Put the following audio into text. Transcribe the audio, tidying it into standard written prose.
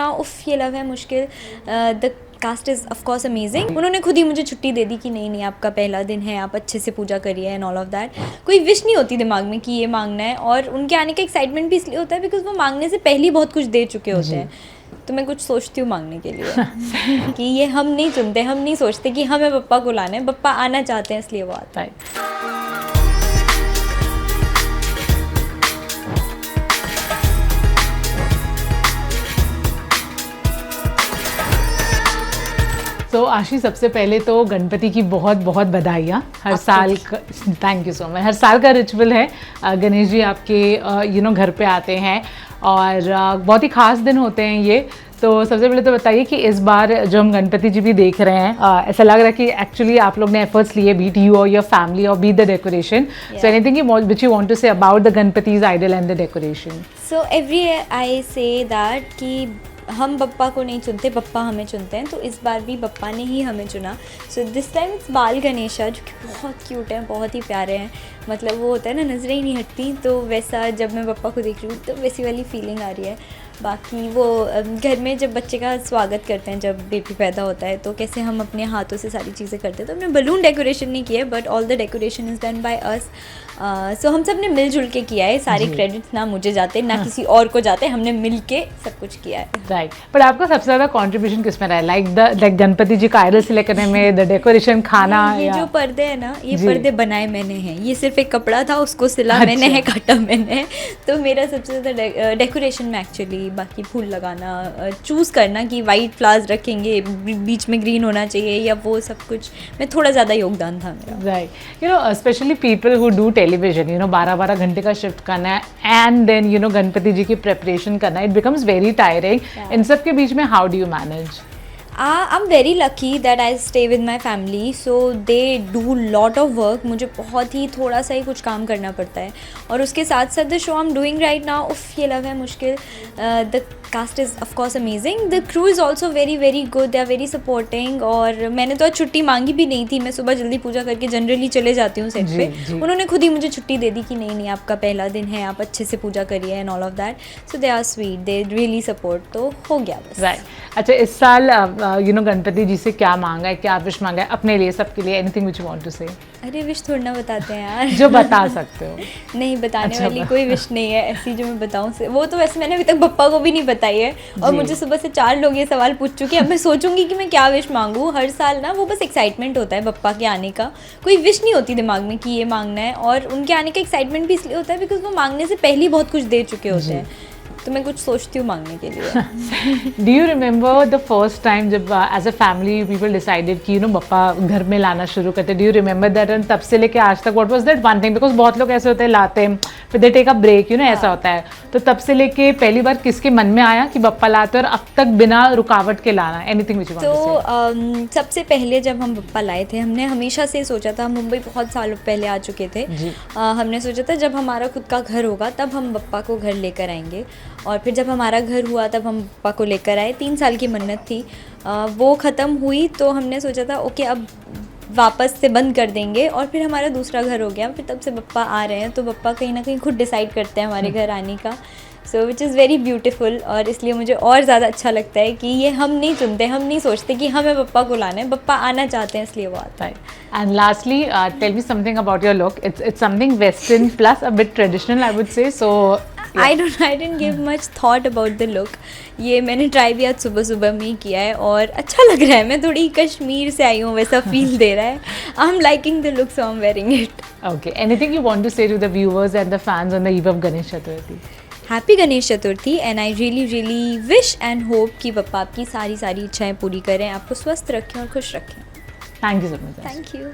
ना, उफ़ ये लव है मुश्किल, the cast is of course amazing. उन्होंने खुद ही मुझे छुट्टी दे दी कि नहीं नहीं आपका पहला दिन है, आप अच्छे से पूजा करिए एंड ऑल ऑफ दैट। कोई विश नहीं होती दिमाग में कि ये मांगना है, और उनके आने का एक्साइटमेंट भी इसलिए होता है बिकॉज वो मांगने से पहले ही बहुत कुछ दे चुके होते हैं। तो मैं कुछ सोचती हूँ मांगने के लिए कि ये हम नहीं चुनते, हम नहीं सोचते कि हमें पप्पा को लाना है, पप्पा आना चाहते हैं इसलिए वो आता है। तो आशी, सबसे पहले तो गणपति की बहुत बहुत बधाइयाँ। हर साल थैंक यू सो मच। हर साल का रिचुअल है, गणेश जी आपके घर पे आते हैं और बहुत ही ख़ास दिन होते हैं ये। तो सबसे पहले तो बताइए कि इस बार जो हम गणपति जी भी देख रहे हैं, ऐसा लग रहा है कि एक्चुअली आप लोग ने एफर्ट्स लिए, बीट यू और योर फैमिली और beat the decoration. So anything which you want to say about the Ganpati's idol and the decoration? So every year I say that कि हम पप्पा को नहीं चुनते, पप्पा हमें चुनते हैं। तो इस बार भी पप्पा ने ही हमें चुना। सो दिस टाइम इट्स बाल गणेशा, जो कि बहुत क्यूट हैं, बहुत ही प्यारे हैं। मतलब वो होता है ना, नज़रें ही नहीं हटती। तो वैसा जब मैं पप्पा को देख रही हूँ तो वैसी वाली फीलिंग आ रही है। बाकी वो घर में जब बच्चे का स्वागत करते हैं, जब बेबी पैदा होता है, तो कैसे हम अपने हाथों से सारी चीज़ें करते हैं। तो हमने बलून डेकोरेशन नहीं किया है, but all the decoration is done by us. So हम सब ने मिलजुल के किया है। सारे क्रेडिट्स ना मुझे जाते ना किसी और को जाते, हमने मिल के सब कुछ किया है। राइट। पर आपका सबसे ज़्यादा कॉन्ट्रीब्यूशन किस में रहा है? लाइक गणपति जी का आइडल सिलेक्ट करने में, द डेकोरेशन, खाना? ये जो पर्दे हैं ना, ये पर्दे बनाए मैंने हैं। ये सिर्फ एक कपड़ा था, उसको सिला मैंने है, काटा मैंने। तो मेरा सबसे ज़्यादा डेकोरेशन में एक्चुअली, बाकी फूल लगाना, चूज़ करना कि वाइट फ्लावर्स रखेंगे, बीच में ग्रीन होना चाहिए या वो सब कुछ में थोड़ा ज़्यादा योगदान था मेरा। Right. Specially people who do television, 12-12 घंटे का शिफ्ट करना है एंड देन गणपति जी की प्रेपरेशन करना, इट बिकम्स वेरी टायरिंग। इन सब के बीच में how do you manage? I'm very lucky that I stay with my family, so they do lot of work. मुझे बहुत ही थोड़ा सा ही कुछ काम करना पड़ता है, और उसके साथ साथ the show I am doing right now, उफ़ ये लव है मुश्किल, the cast is of course amazing, the crew is also very very good, they are very supporting. और मैंने तो आज छुट्टी मांगी भी नहीं थी, मैं सुबह जल्दी पूजा करके जनरली चले जाती हूँ सेट पे। उन्होंने खुद ही मुझे छुट्टी दे दी कि नहीं नहीं आपका पहला दिन है, आप अच्छे से पूजा करिए and all of that. So they are sweet, they really support. तो हो गया बस। राइट। अच्छा, इस साल गणपति जी से क्या मांगा है, क्या विश मांगा है अपने लिए, सबके लिए? Anything which you want to say? अरे विश थोड़ा ना बताते हैं यार। जो बता सकते हो। नहीं, बताने वाली कोई विश नहीं है ऐसी जो मैं बताऊं से। वो तो वैसे मैंने अभी तक पप्पा को भी नहीं बताई है, और मुझे सुबह से 4 लोग ये सवाल पूछ चुके हैं। अब मैं सोचूंगी कि मैं क्या विश मांगूं। हर साल ना वो बस एक्साइटमेंट होता है पप्पा के आने का, कोई विश नहीं होती दिमाग में कि ये मांगना है। और उनके आने का एक्साइटमेंट भी इसलिए होता है बिकॉज वो मांगने से पहले ही बहुत कुछ दे चुके होते हैं। तो मैं कुछ सोचती हूँ मांगने के लिए। Do you remember the first time जब as a family people decided कि पप्पा घर में लाना शुरू करते? Do you remember that? And तब से लेके आज तक what was that one thing? Because बहुत लोग ऐसे होते हैं, लाते हैं फिर दे टेक अ ब्रेक, ऐसा होता है। तो तब से लेके पहली बार किसके मन में आया कि पप्पा लाते, और अब तक बिना रुकावट के लाना? Anything which you want to say? सबसे पहले जब हम पप्पा लाए थे, हमने हमेशा से सोचा था, मुंबई बहुत सालों पहले आ चुके थे, हमने सोचा था जब हमारा खुद का घर होगा तब हम पप्पा को घर लेकर आएंगे। और फिर जब हमारा घर हुआ तब हम पप्पा को लेकर आए। 3 साल की मन्नत थी, वो ख़त्म हुई तो हमने सोचा था ओके अब वापस से बंद कर देंगे, और फिर हमारा दूसरा घर हो गया। फिर तब से पप्पा आ रहे हैं, तो पप्पा कहीं ना कहीं खुद डिसाइड करते हैं हमारे घर आने का। सो विच इज़ वेरी ब्यूटीफुल, और इसलिए मुझे और ज़्यादा अच्छा लगता है कि ये हम नहीं चुनते, हम नहीं सोचते कि हमें पप्पा को लाना है, पप्पा आना चाहते हैं इसलिए वो आता है। And lastly tell me something about your look. It's something western plus a bit traditional, I would say. So I didn't give much thought about the look. ये मैंने ट्राई भी आज सुबह सुबह में ही किया है, और अच्छा लग रहा है। मैं थोड़ी कश्मीर से आई हूँ, वैसा फील दे रहा है। I am liking the look, so I am wearing it. Okay. Anything you want to say to the viewers and the fans on the eve of Ganesh Chaturthi? Happy Ganesh Chaturthi, and I really wish and hope कि पप्पा आपकी सारी इच्छाएं पूरी करें, आपको स्वस्थ रखें और खुश रखें। Thank you so much. Thank you.